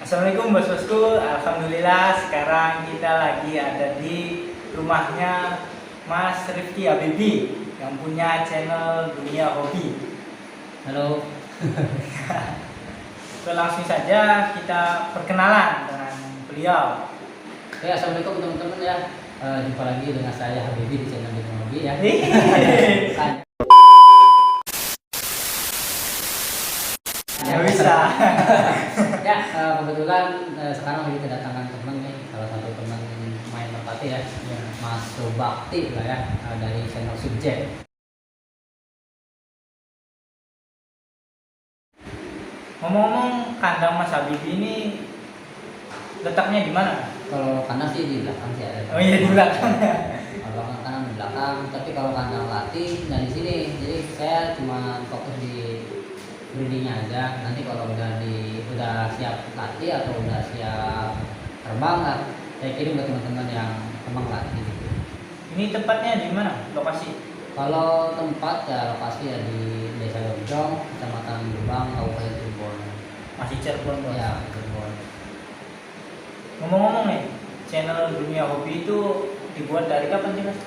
Assalamualaikum bos-bosku, alhamdulillah sekarang kita lagi ada di rumahnya Mas Rifki Habibi yang punya channel Dunia Hobi. Halo. Langsung saja kita perkenalan dengan beliau. Oke, assalamualaikum teman-teman ya. Jumpa lagi dengan saya Habibi di channel Dunia Hobi ya. Ya bisa. Ya, kebetulan sekarang lagi kedatangan teman nih, salah satu teman main merpati ya, Mas Subakti lah ya, dari channel Subjek. Ngomong-ngomong, kandang Mas Habibi ini letaknya di mana? Kalau kandang sih di belakang sih ada. Oh iya, di belakang. Kalau kandang di belakang, tapi kalau kandang latih nggak di sini. Jadi saya cuma fokus di breedingnya aja. Nanti kalau udah siap latih atau udah siap terbang lah, saya kirim ke teman-teman yang emang latih gitu. Ini tempatnya di mana? Lokasi? Kalau tempat ya lokasi ya di Desa Lojong, Kecamatan Gebang, Kabupaten Cirebon. Masih Cirebon, Bos. Ya, Cirebon. Ngomong-ngomong nih, channel Dunia Hobi itu dibuat dari kapan sih, Mas?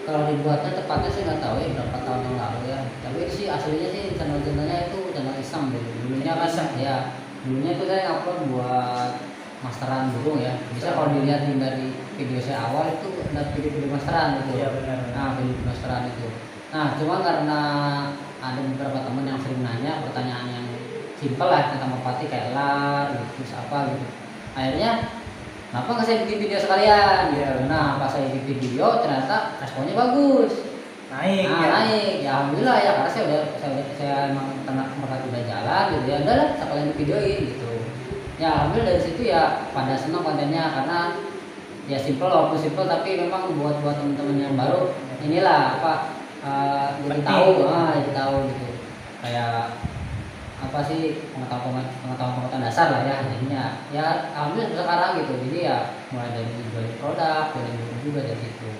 Kalau dibuatnya tepatnya saya nggak tahu ya berapa tahun yang lalu ya. Tapi itu sih aslinya sih channel-channelnya itu channel iseng dulu. Dulunya kan ya, dulunya itu saya upload buat masteran burung ya. Bisa kalau dilihat dari video saya awal itu ada video-video masteran itu. Iya benar. Nah, video masteran itu. Nah, cuma karena ada beberapa teman yang sering nanya pertanyaan yang simpel lah tentang merpati kayak lar, terus apa gitu. Akhirnya kenapa nggak saya bikin video sekalian? Iya. Nah, pas saya bikin video ternyata responnya bagus. Naik. Nah, Ya. naik. Ya alhamdulillah ya karena saya emang ternak merpati udah jalan gitu ya. Udah lah, sekalian videoin gitu. Ya alhamdulillah dari situ ya pada senang kontennya karena ya simple walaupun simple tapi memang buat teman-teman yang baru inilah apa jadi tahu gitu kayak apa sih pengetahuan dasar lah ya jadinya ya alhamdulillah sekarang gitu jadi ya mulai dari jual produk dari burung juga dari situ.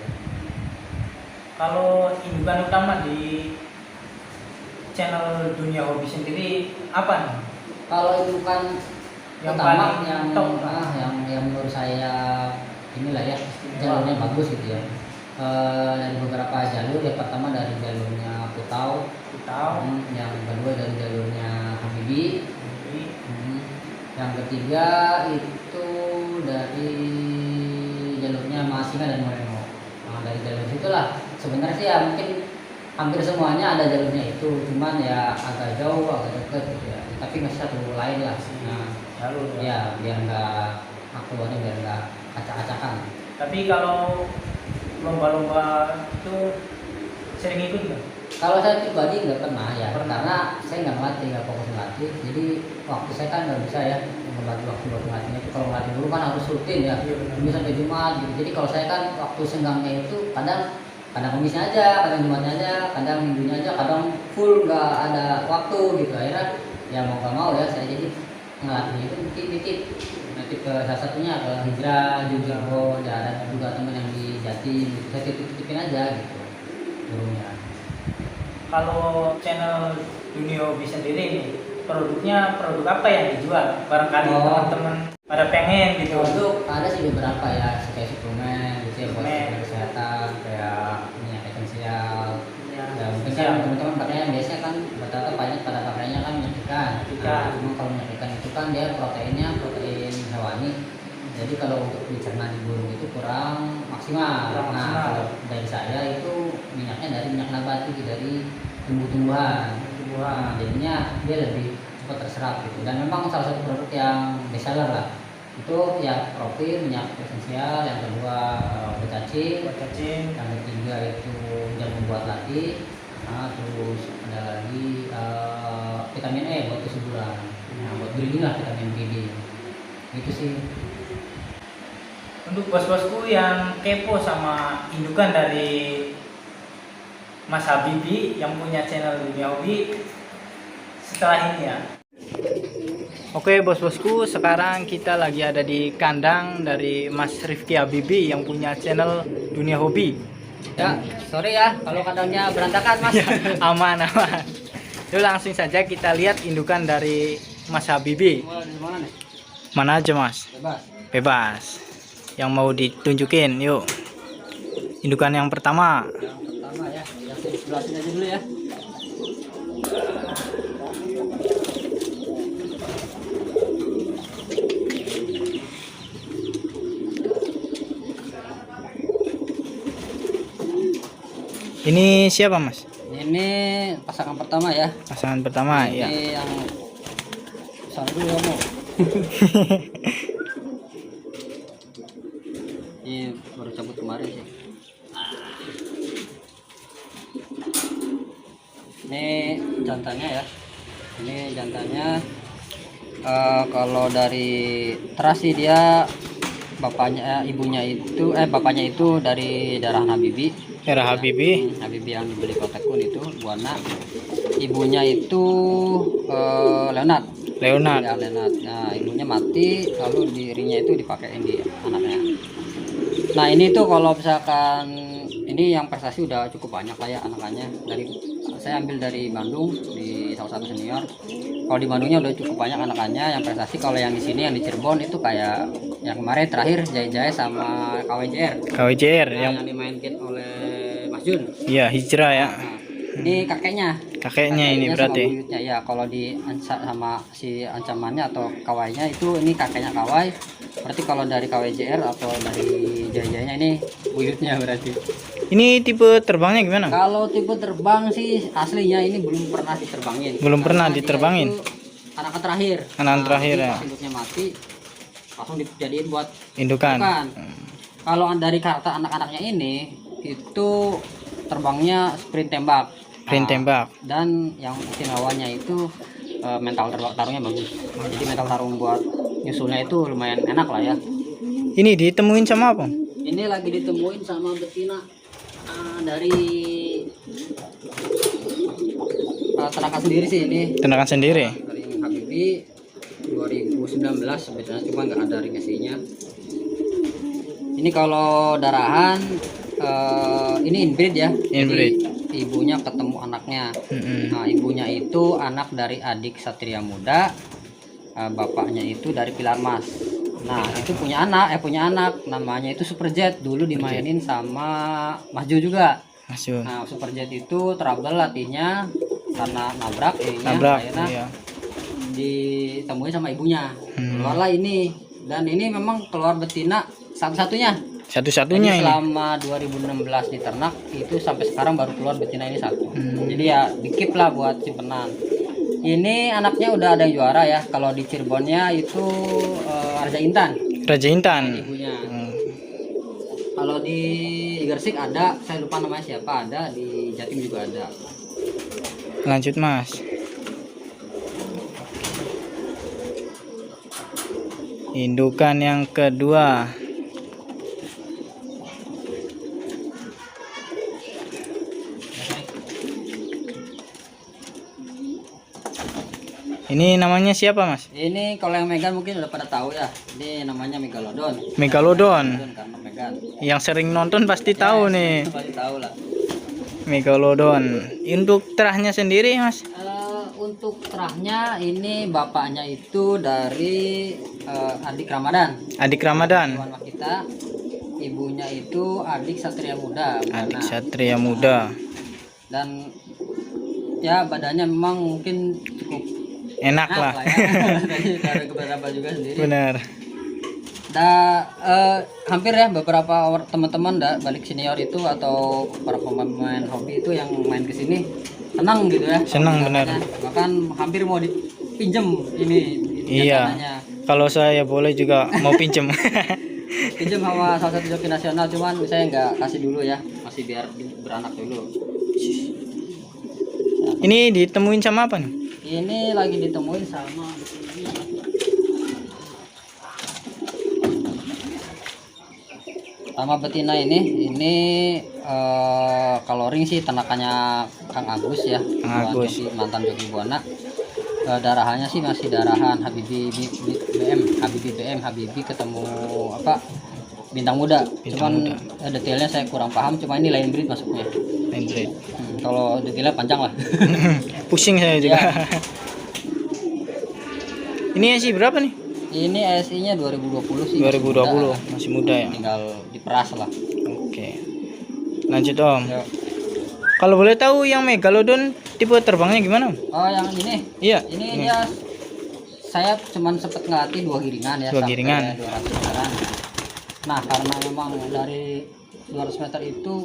Kalau indukan utama di channel Dunia Hobi sendiri apa nih? Kalau itu kan Yang pertama paling yang top yang menurut saya inilah ya jalurnya bagus gitu ya. Dari beberapa jalur yang pertama dari jalurnya Putau, yang kedua dari jalurnya Habibi, yang ketiga itu dari jalurnya Masinga dan Moreno. Nah, dari jalur itulah sebenarnya sih ya mungkin hampir semuanya ada jalurnya itu, cuman ya agak jauh agak dekat gitu ya, tapi masih satu lain lah. Nah, jalur ya biar nggak keluarnya biar nggak acak-acakan. Tapi kalau lomba-lomba itu sering ikut nggak? Kalau saya pribadi nggak pernah ya, karena saya nggak ngelatih, nggak fokus ngelatih. Jadi waktu saya kan nggak bisa ya membagi waktu buat ngelatihnya itu. Kalau ngelatih dulu kan harus rutin ya, Senin sampai Jumat gitu. Jadi kalau saya kan waktu senggangnya itu kadang Kamisnya aja, kadang Jumatnya aja, kadang Minggunya aja, kadang full nggak ada waktu gitu. Akhirnya ya mau nggak mau ya saya jadi ngelatihnya itu dikit-dikit. Nanti ke salah satunya ke Hijrah, Jogja, ya ada juga teman yang di Jatim, gitu. Saya titip-titipin aja gitu burungnya. Kalau channel Dunia Hobi sendiri nih, produknya produk apa yang dijual? Barangkali teman-teman pada pengen gitu. Untuk ada sih beberapa ya, kayak suplemen, gitu ya buat kesehatan, kayak minyak esensial. Ya mungkin kan teman-teman pakainya biasanya kan rata-rata banyak pada pakainya kan minyak ikan. Cuma kalau minyak ikan itu kan dia proteinnya protein hewani. Jadi kalau untuk dicerna di burung itu kurang maksimal. Nah, kalau dari saya itu minyaknya dari minyak nabati dari tumbuh-tumbuhan. Nah, jadinya dia lebih cepat terserap gitu. Dan memang salah satu produk yang bestseller lah. Itu ya profil minyak esensial, yang kedua becacing, yang ketiga itu jamu buat latih. Nah, terus ada lagi vitamin E buat kesuburan. Nah, buat breeding lah vitamin BD. Itu sih. Untuk bos-bosku yang kepo sama indukan dari Mas Habibi yang punya channel Dunia Hobi setelah ini ya. Oke bos-bosku, sekarang kita lagi ada di kandang dari Mas Rifki Habibi yang punya channel Dunia Hobi. Ya, sorry ya kalau kandangnya berantakan mas. Aman. Yuk langsung saja kita lihat indukan dari Mas Habibi. Mana aja mas? Bebas. Bebas. Yang mau ditunjukin, yuk. Indukan yang pertama. Yang pertama ya, yang saya sebelah sini aja dulu ya. Ini siapa mas? Ini pasangan pertama ya. Pasangan pertama Ini ya. yang besar dulu kamu. Ini baru cabut kemarin sih. Ini jantannya ya. Ini jantannya. Kalau dari terasi dia bapaknya bapaknya itu dari darah Habibi. Era Habibi. Habibi yang dibeli Kotekun itu buana. Ibunya itu Leonard. Leonard. Ya, Leonard. Nah, ibunya mati, lalu dirinya itu dipakein di anaknya. Nah, ini tuh kalau misalkan ini yang prestasi udah cukup banyak lah ya anak-anaknya. Saya ambil dari Bandung di salah satu senior. Kalau di Bandungnya udah cukup banyak anak-anaknya yang prestasi. Kalau yang di sini yang di Cirebon itu kayak yang kemarin terakhir Jaya sama KWJR. KWJR Nah, yang dimainkan oleh Mas Jun. Iya, hijrah ya. Nah, ini kakeknya. Kakeknya ini Sama berarti. buyutnya ya. Kalau di sama si ancamannya atau kawainya itu ini kakeknya kawai. Berarti kalau dari KWJR atau dari Jaya-Jayanya ini buyutnya berarti. Ini tipe terbangnya gimana? Kalau tipe terbang sih aslinya ini belum pernah diterbangin. Belum pernah Karena dia diterbangin. itu anak terakhir. Anak terakhir jadi ya. pas induknya mati langsung dijadiin buat Indukan. bukan. Kalau dari karakter anak-anaknya ini itu terbangnya sprint tembak. Sprint tembak. Dan yang istimewanya itu mental tarungnya bagus. Jadi mental tarung buat nyusulnya itu lumayan enak lah ya. Ini ditemuin sama apa? Ini lagi ditemuin sama betina dari ternakan sendiri sih ini. Tenakan sendiri. Dari Habibi 2019 sebetulnya cuma nggak ada ringasinya. Ini kalau darahan ini inbreed ya. Inbreed. Jadi, ibunya ketemu anaknya. Nah, ibunya itu anak dari adik Satria Muda, bapaknya itu dari Pilar Mas. Nah, itu punya anak namanya itu Superjet. Dulu dimainin sama Mas Jo juga. Mas Jun. Nah, Superjet itu trouble latihnya karena nabrak akhirnya Iya. ditemuin sama ibunya. Keluarlah ini, dan ini memang keluar betina satu-satunya. Satu-satunya Jadi ini. selama 2016 di ternak itu sampai sekarang baru keluar betina ini satu. Jadi ya dikip lah buat simpenan. Ini anaknya udah ada yang juara ya. Kalau di Cirebonnya itu Raja Intan Raja Intan. ibunya. Kalau di Gersik ada, saya lupa namanya siapa, ada di Jatim juga ada. Lanjut mas. Indukan yang kedua. Ini namanya siapa mas? Ini kalau yang Megan mungkin udah pada tahu ya. Ini namanya Megalodon. Megalodon. Karena Megan. Yang sering nonton pasti tahu Yes, nih. Pasti tahu lah. Megalodon. Untuk terahnya sendiri mas? Untuk terahnya ini bapaknya itu dari adik Ramadan. Adik Ramadan. Hewan kita. Ibunya itu adik Satria Muda. Adik Buana. Satria Muda. Dan ya badannya memang mungkin cukup Enak lah. ya. Tadi ada beberapa juga sendiri. Benar. Hampir ya beberapa teman-teman balik senior itu atau para pemain hobi itu yang main ke sini senang gitu ya. Senang benar. Bahkan hampir mau dipinjem ini. Iya. Jantananya. Kalau saya boleh juga mau pinjem. Pinjem sama salah satu joki nasional, cuman saya nggak kasih dulu ya, masih biar beranak dulu. Ini ditemuin sama apa nih? Ini lagi ditemuin sama betina ini kalau ring sih ternakannya Kang Agus ya, Kang Agus. mantan joki Buana. Darahannya sih masih darahan Habibi BM, Habibi ketemu apa bintang muda. Cuman detailnya saya kurang paham, cuma ini lain breed masuknya. Lain breed. Kalau detailnya panjang lah. Pusing saya juga. Ya. Ini sih berapa nih? Ini ASI-nya 2020 sih. 2020, Masih masih muda ya. muda. Tinggal diperas lah. Oke. Lanjut Om. Yuk. Kalau boleh tahu yang Megalodon tipe terbangnya gimana Om? Oh, yang ini. Iya. Ini dia saya cuman sempet ngelatih 2 giringan ya, 2 sampai giringan. 200 meteran. Nah, karena memang dari 200 meter itu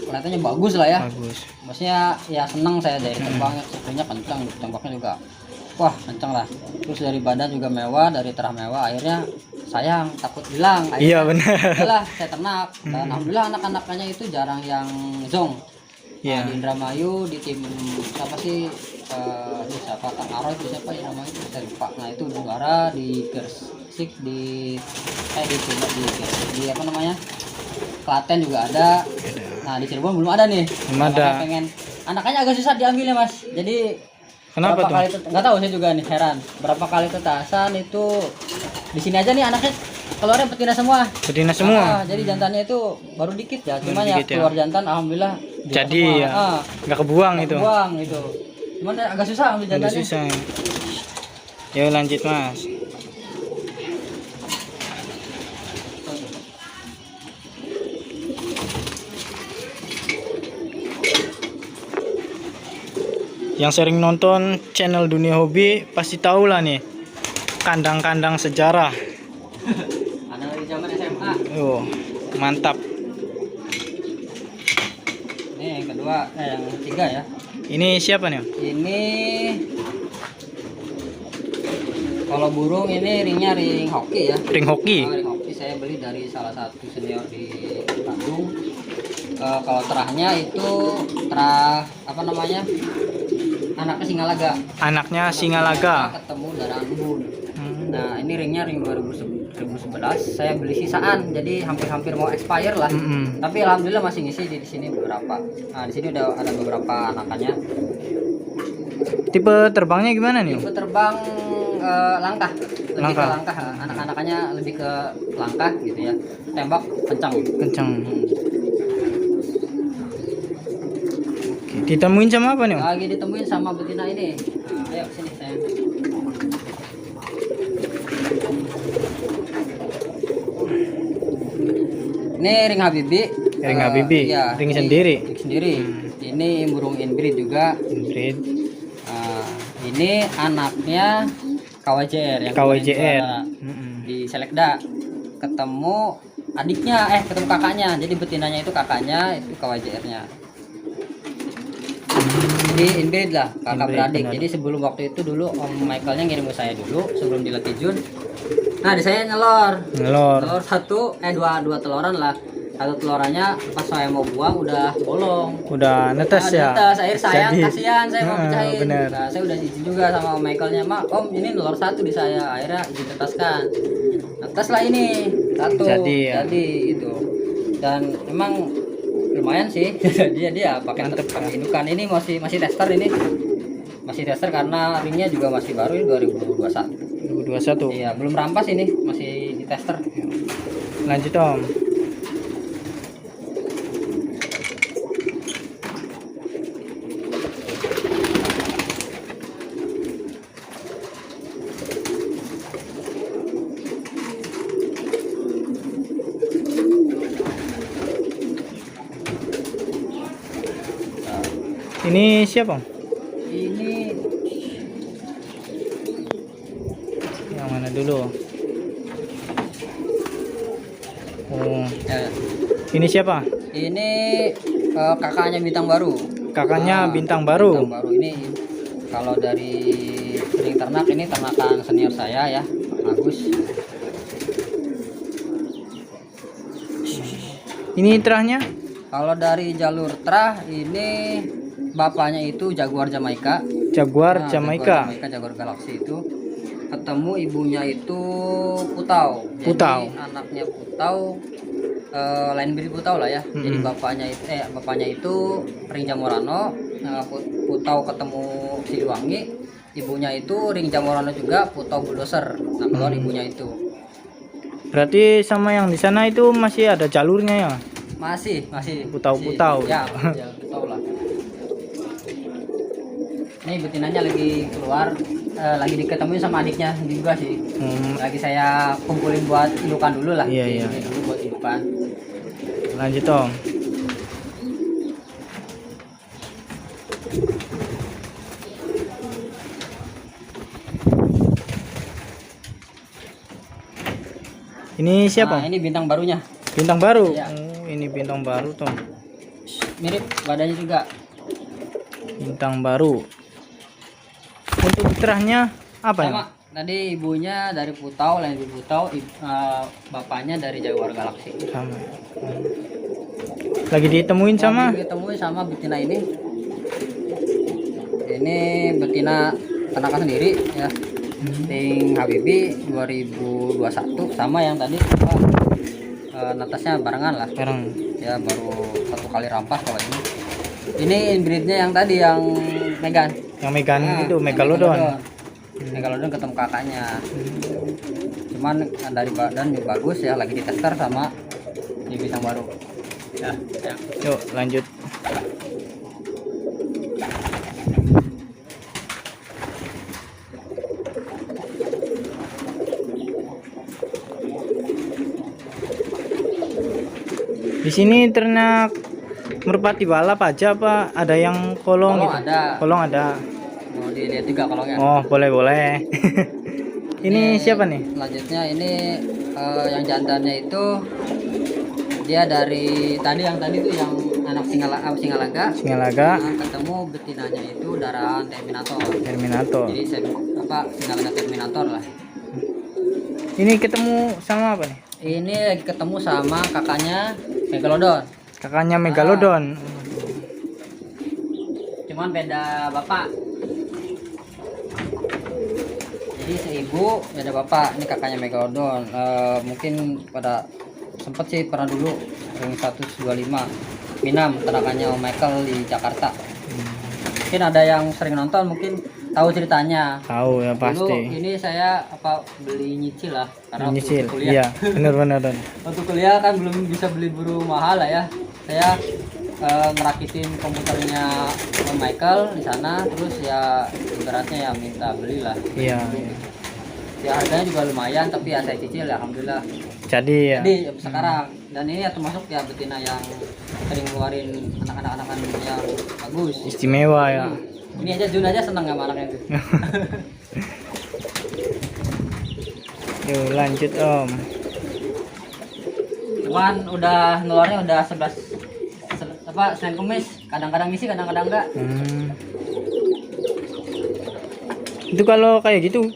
kelihatannya bagus lah ya. Bagus. Maksudnya ya seneng saya dari terbangnya, sebenarnya kencang, tembaknya juga wah kencang lah. Terus dari badan juga mewah, dari terah mewah. Akhirnya sayang, takut hilang. Iya benar. Itulah saya ternak. Dan alhamdulillah anak-anaknya itu jarang yang zong. Iya. Di Indramayu di tim siapa sih? Siapa Kang Aro itu siapa yang namanya itu saya lupa. Nah itu juara di Gersik di di apa namanya? Klaten juga ada. Nah di Cirebon belum ada nih. Belum ada. Makanya pengen anaknya agak susah diambilnya mas. Jadi Kenapa tuh? kali nggak tahu saya juga nih heran. Berapa kali tetasan itu di sini aja nih anaknya keluarnya betina semua. Betina semua. Jadi jantannya itu baru dikit ya. Baru Cuman ya dikit ya. keluar jantan alhamdulillah. juara Jadi semua. ya. Nggak kebuang itu. Buang itu. Cuman agak susah ambil Agak jantannya. susah. Yuk lanjut Mas. Yang sering nonton channel Dunia Hobi pasti tahu lah nih kandang-kandang sejarah. Ada dari zaman SMA. Mantap. Ini yang kedua, yang ketiga ya. Ini siapa nih? Ini kalau burung ini ringnya ring hoki ya. Ring hoki. Ring hoki saya beli dari salah satu senior di Bandung. Kalau terahnya itu terah apa namanya? Anaknya Singalaga. Anaknya Singalaga. Ketemu darah embun. Nah ini ringnya ring 2011. Saya beli sisaan, jadi hampir-hampir mau expire lah. Tapi alhamdulillah masih ngisi di sini beberapa. Nah di sini udah ada beberapa anakannya. Tipe terbangnya gimana nih? Tipe terbang langkah, lebih Langkah. ke langkah. Anak-anakannya lebih ke langkah gitu ya. Tembak kencang. Kencang. Oke, ditemuin sama apa nih? Om? Lagi ditemuin sama betina ini. Nah, ayo sini sayang. Ini ring Habibi. Ring Habibi. Iya, Ring ini sendiri. Ring sendiri. Ini burung inbreed juga. Inbreed. Ini anaknya KWJR yang KWJR. di Selekda. Ketemu adiknya, ketemu kakaknya. Jadi betinanya itu kakaknya, itu KWJR-nya. Jadi inbreed lah, kakak Inbreed, beradik. benar. Jadi sebelum waktu itu dulu Om Michaelnya ngirim ke saya dulu sebelum dilatih Jun. Nah di saya nyelor. Ngelor. Telur dua teloran lah. Satu telorannya pas saya mau buang udah bolong. Udah netes ya. Netes, akhir sayang, Jadi- kasihan saya mau pecahin. bener. Nah, saya udah izin juga sama Om Michaelnya, Mak, Om ini telur satu di saya. Akhirnya ditetaskan. Netes lah ini satu. Jadi ya. Jadi gitu. Dan emang lumayan sih. jadi ya pakai indukan. Ini masih tester ini. Masih tester karena ringnya juga masih baru ini 2021. 2021. Iya, belum rampas ini, masih di tester. Lanjut Om. Ini siapa Om? Ini Yang mana dulu? Oh, ini siapa? ini kakaknya bintang baru. Kakaknya Ah, bintang baru. Bintang baru ini kalau dari ring ternak ini ternakan senior saya ya, Agus. Ini terahnya? Kalau dari jalur terah ini bapaknya itu Jaguar Jamaika. Jaguar Nah, Jamaika. Jaguar Galaxy itu. Ketemu ibunya itu Putau. Jadi Putau. anaknya Putau lain breed Putau lah ya. Jadi bapaknya itu ring Jamorano. Nah, Putau ketemu Siliwangi. Ibunya itu ring Jamorano juga Putau Bulldozer. Nah, keluar ibunya itu. Berarti sama yang di sana itu masih ada jalurnya ya? Masih. Putau-putau. Ya, Putau lah. Ini betinanya lagi keluar. lagi diketemuin sama adiknya juga sih. Hmm, Lagi saya kumpulin buat indukan dulu lah. Iya, iya. Ini dulu buat indukan. lanjut Om. Ini siapa? Nah, ini bintang barunya. Bintang baru. Iya. Oh, ini bintang baru tuh. Mirip badannya juga. Bintang baru. Untuk fitrahnya apa ya? Sama. Tadi ibunya dari Putau, lain di Putau, bapaknya dari Jaguar Galaxy. Sama. Lagi ditemuin sama? Lagi ditemuin sama betina ini. Ini betina ternakan sendiri ya. Ting Habibi 2021 sama yang tadi netasnya barengan lah. Sekarang Ya baru 1 kali rampas kalau ini. Ini inbreednya yang tadi yang Megan. yang Megan Nah, itu yang Megalodon. Megalodon ketemu kakaknya. Cuman dari badan juga bagus ya, lagi ditester sama di bintang baru. Ya, ya. Yuk lanjut. Di sini ternak merpati balap aja apa ada yang kolong Kolong gitu? ada. Kolong ada. Mau dilihat juga kolongnya. Oh, boleh. Ini siapa nih? Selanjutnya ini yang jantannya itu dia dari tadi yang tadi tuh yang anak Singalaga. Singalaga, Nah, ketemu betinanya itu darah Terminator. Terminator. Jadi Singalaga Terminator lah. Ini ketemu sama apa nih? Ini lagi ketemu sama kakaknya Megalodon. Kakaknya Megalodon. Cuman beda bapak. Jadi seibu beda bapak. Ini kakaknya Megalodon. Mungkin pada sempet sih pernah dulu ring 125 Minam ternakannya Om Michael di Jakarta. Mungkin ada yang sering nonton mungkin tahu ceritanya. Tahu ya Dulu pasti. ini saya beli nyicil lah karena waktu Nyicil. kuliah. Iya, benar. Waktu kuliah kan belum bisa beli buru mahal lah ya. Saya ngerakitin komputernya Om Michael di sana, terus ya ibaratnya ya minta belilah. Iya. Ya harganya juga lumayan, tapi ya saya cicil ya alhamdulillah. Jadi ya. Jadi sekarang dan ini ya termasuk ya betina yang sering ngeluarin anak-anak yang bagus. Istimewa ya. Ini aja Jun aja senang sama anaknya itu. Yuk lanjut Om. Cuman udah ngeluarnya udah 11 Senin Kemis, kadang-kadang ngisi kadang-kadang enggak. Itu kalau kayak gitu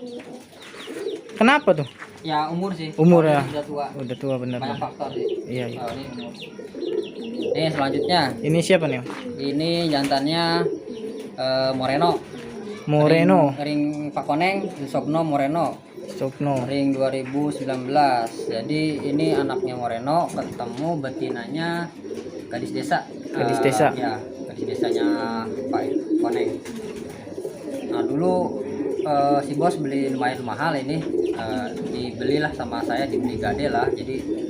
kenapa tuh? Ya umur sih. Umur ya. Udah tua. Udah tua bener. Banyak faktor sih. Iya. Oh, ini umur. Nih selanjutnya, Ini siapa nih? ini jantannya Moreno. Moreno, Ring Pakoneng, Sogno Moreno. Sogno. Ring 2019. Jadi ini anaknya Moreno ketemu betinanya gadis desa. Gadis desa. Ya, gadis desanya Pak Koneng. Nah dulu si bos beli lumayan mahal ini, dibelilah sama saya, dibeli gade lah. Jadi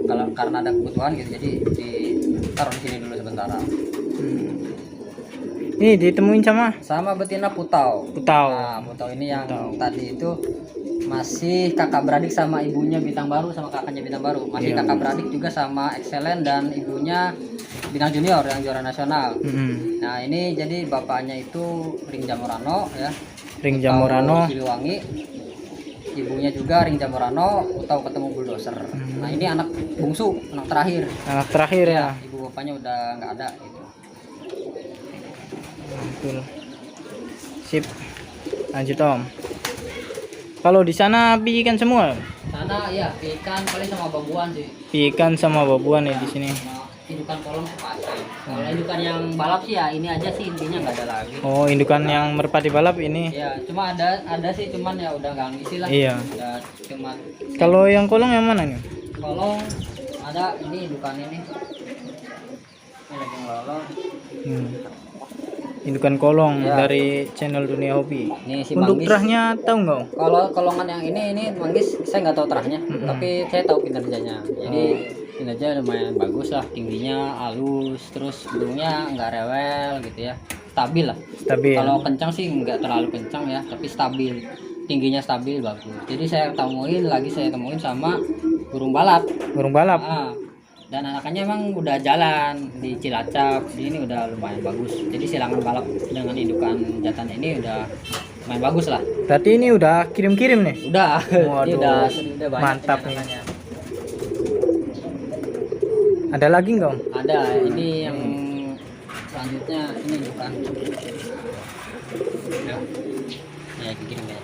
kalau karena ada kebutuhan gitu, jadi ditaruh di sini dulu sementara. Ini ditemuin Sama betina Putau. Putau. Nah, Putau ini yang Putau. tadi itu masih kakak beradik sama ibunya bintang baru sama kakaknya bintang baru. Masih Iya. kakak beradik juga sama Excellent dan ibunya bintang junior yang juara nasional. Nah, ini jadi bapaknya itu Ring Jamorano ya. Ring Putau Jamorano. Siliwangi. Ibunya juga Ring Jamorano, Putau ketemu bulldozer. Nah, ini anak bungsu, anak terakhir. Anak terakhir ya. Ibu bapaknya udah nggak ada gitu. Betul. Sip. Lanjut Om. Kalau di sana ikan semua? Sana ya ikan paling sama bambuan sih. Ikan sama babuan ya di sini. Sama indukan kolong pasti. Kalau indukan yang balap sih ya ini aja sih, intinya nggak ada lagi. Oh, indukan yang merpati balap ini. Ya cuma ada sih, cuman ya udah nggak ngisi lah. Iya. Udah cuma Kalau yang kolong yang mana nih? kolong ada ini indukan ini. Ini lagi ngelolong. Indukan kolong Ya. dari channel Dunia Hobi. Ini si Untuk Manggis. terahnya tahu nggak? Om? Kalau kolongan yang ini manggis saya nggak tahu terahnya, tapi saya tahu kinerjanya. Jadi kinerja lumayan bagus lah, tingginya halus, terus hidungnya nggak rewel gitu ya. stabil lah. Stabil. Kalau kencang sih nggak terlalu kencang ya, tapi stabil, tingginya stabil bagus. Jadi saya temuin sama burung balap. Burung balap. Dan anakannya emang udah jalan di Cilacap, jadi ini udah lumayan bagus. Jadi silangan balap dengan indukan jantan ini udah lumayan bagus lah. Berarti ini udah kirim-kirim nih. Udah, ini Waduh, udah banyak mantap nih. anakannya. Ada lagi nggak Om? Ada, ini yang selanjutnya ini indukan. Ya, kirim ya.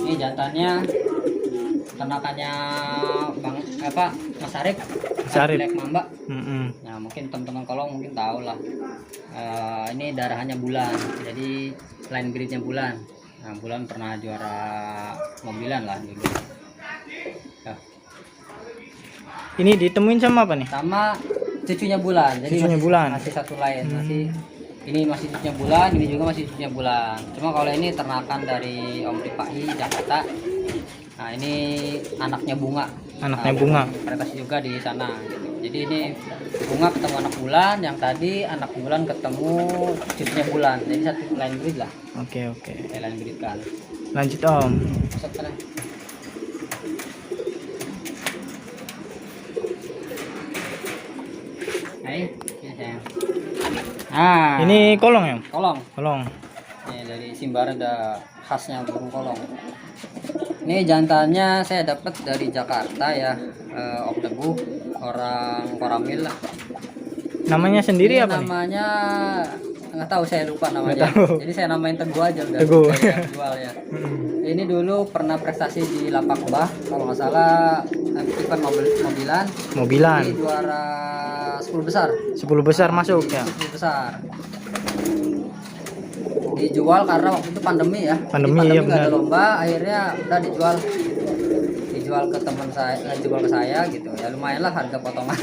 Ini jantannya ternakannya Mas Arif. Black Mamba. Nah, mungkin teman-teman kolong mungkin tahu lah. Ini darahannya Bulan, jadi line breednya Bulan. Nah, Bulan pernah juara mobilan lah dulu. Ya. Ini ditemuin sama apa nih? Sama cucunya Bulan. Jadi Cucunya Bulan. Masih satu lain, ini masih cucunya Bulan, ini juga masih cucunya Bulan. Cuma kalau ini ternakan dari Om Ripai Jakarta. Nah, ini anaknya Bunga. Anaknya Bunga. Prestasi juga di sana gitu. Jadi ini Bunga ketemu anak Bulan, yang tadi anak Bulan ketemu cucunya Bulan. Jadi satu line breed lah. Oke. Line breed kan. Lanjut Om. Masuk sana. Nah, Ini kolong ya? kolong. Kolong. Ini dari Simbarada, khasnya burung kolong. Ini jantannya saya dapat dari Jakarta ya, Om Teguh, orang Koramil lah. Namanya sendiri Ini apa nih? namanya nggak tahu, saya lupa namanya. Nggak tahu. Jadi saya namain Teguh aja udah. Teguh. Saya yang jual ya. Ini dulu pernah prestasi di Lapak Bah, kalau nggak salah event mobilan. Mobilan. Ini juara 10 besar. 10 besar masuk ya. 10 besar. Dijual karena waktu itu pandemi ya. Pandemi, Di ya, nggak ada benar. lomba, akhirnya udah dijual ke teman saya, dijual ke saya gitu. Ya lumayan lah harga potongan.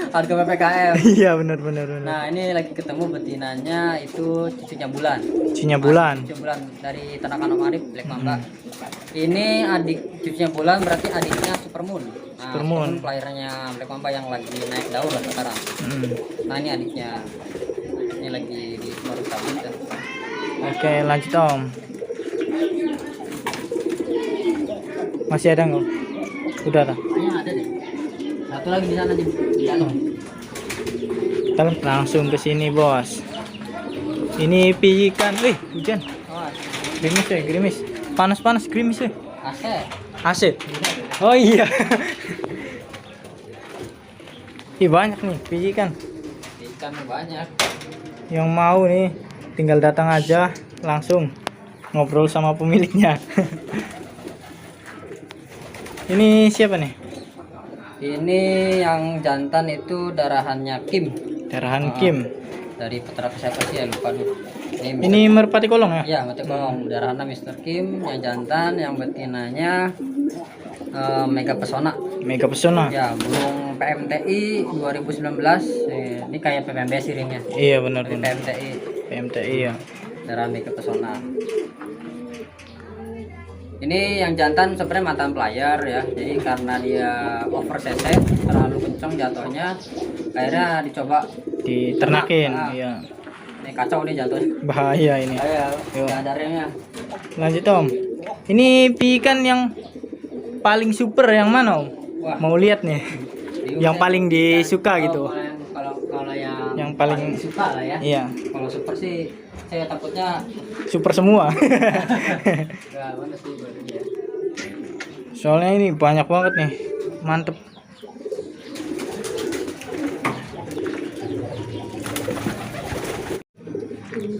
Harga PPKM. Iya benar. Nah, ini lagi ketemu betinanya itu cucunya Bulan. Cucunya Bulan. Cucunya Bulan dari ternakan Om Arif Black Mamba. Ini adik cucunya Bulan, berarti adiknya Supermoon. Nah, Supermoon. playernya Black Mamba yang lagi naik daun lah sekarang. Nah, ini adiknya. Ini lagi di baru sabit kan. Oke, lanjut Om. Masih ada nggak? Udah tak? Kayaknya ada deh. Satu lagi di sana di dalam. Kita langsung ke sini bos. Ini pijikan. Hujan. Oh, Gerimis. Panas gerimis. AC. AC. Oh iya. Ih banyak nih pijikan. Ikan banyak. Yang mau nih tinggal datang aja langsung ngobrol sama pemiliknya. Ini siapa nih? Ini yang jantan itu darahannya Kim. Darahan Kim. Dari peternak siapa sih ya, lupa dulu. Ini merpati kolong ya? Ya, mati kolong. Darahannya Mr. Kim, yang jantan, yang betinanya Mega Pesona. Mega Pesona. Ya, burung PMTI 2019. Ini kayak PMB sirinya. Iya benar. Dari PMTI. PMTI ya. Darah Mega Pesona. Ini yang jantan sebenarnya mantan player ya. Jadi karena dia over cc, terlalu kencang jatuhnya, akhirnya dicoba Diternakin. Nah, Iya. Ini kacau nih jatuhnya. Bahaya ini. Ayo, nggak ada remnya. Lanjut Om. Ini pikan yang paling super yang mana Om? Wah. Mau lihat nih. Yang paling disuka gitu. Kalau Yang paling suka lah ya. Iya. Kalau super sih saya takutnya Super semua. nggak mana sih barunya. Soalnya ini banyak banget nih. Mantep.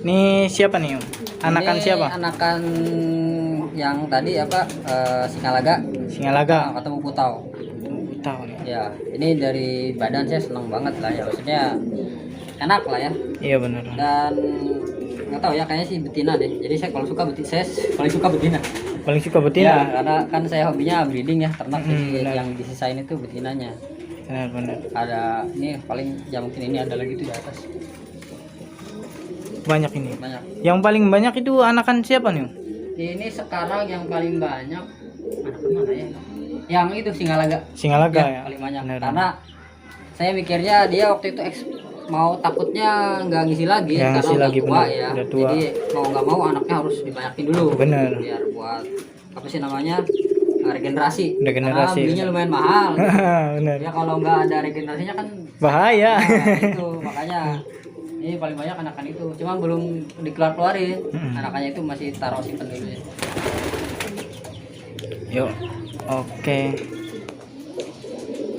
Ini siapa nih Om? Anakan Ini siapa? Anakan yang tadi apa? Singalaga. Singalaga. Ketemu Putau. Tahu nih. Ya, ini dari badan saya senang banget lah ya. Maksudnya enak lah ya. Iya benar. Dan nggak tahu ya, kayaknya sih betina deh. Jadi saya kalau suka betina, saya paling suka betina. Paling suka Ya, betina. karena kan saya hobinya breeding ya, ternak. Jadi benar. yang disisain itu betinanya. Benar. Ada ini paling ya mungkin ini ada lagi tuh di atas. Banyak ini. Banyak. Yang paling banyak itu anakan siapa nih Om? Ini sekarang yang paling banyak anak mana ya? Yang itu Singalaga. Singalaga ya. Paling banyak. Benar. Karena Saya mikirnya dia waktu itu mau takutnya nggak ngisi lagi Nggak karena ngisi udah lagi, tua bener. ya. Udah tua. Jadi mau nggak mau anaknya harus dibanyakin dulu. Bener. Biar buat apa sih namanya, regenerasi. Regenerasi. Karena belinya lumayan mahal. Bener. Ya kalau nggak ada regenerasinya kan Bahaya. nah, itu makanya ini paling banyak anakan itu. Cuma belum dikeluarin. Anakannya itu masih taruh simpen dulu ya. Yuk.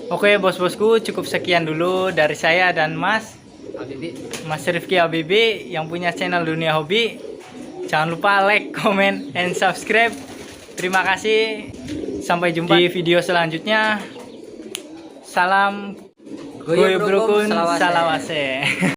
Oke bos-bosku, cukup sekian dulu dari saya dan Mas Rifki Habibi yang punya channel Dunia Hobi. Jangan lupa like, comment, and subscribe. Terima kasih. Sampai jumpa di video selanjutnya. Salam Goyo Brokun Salawase.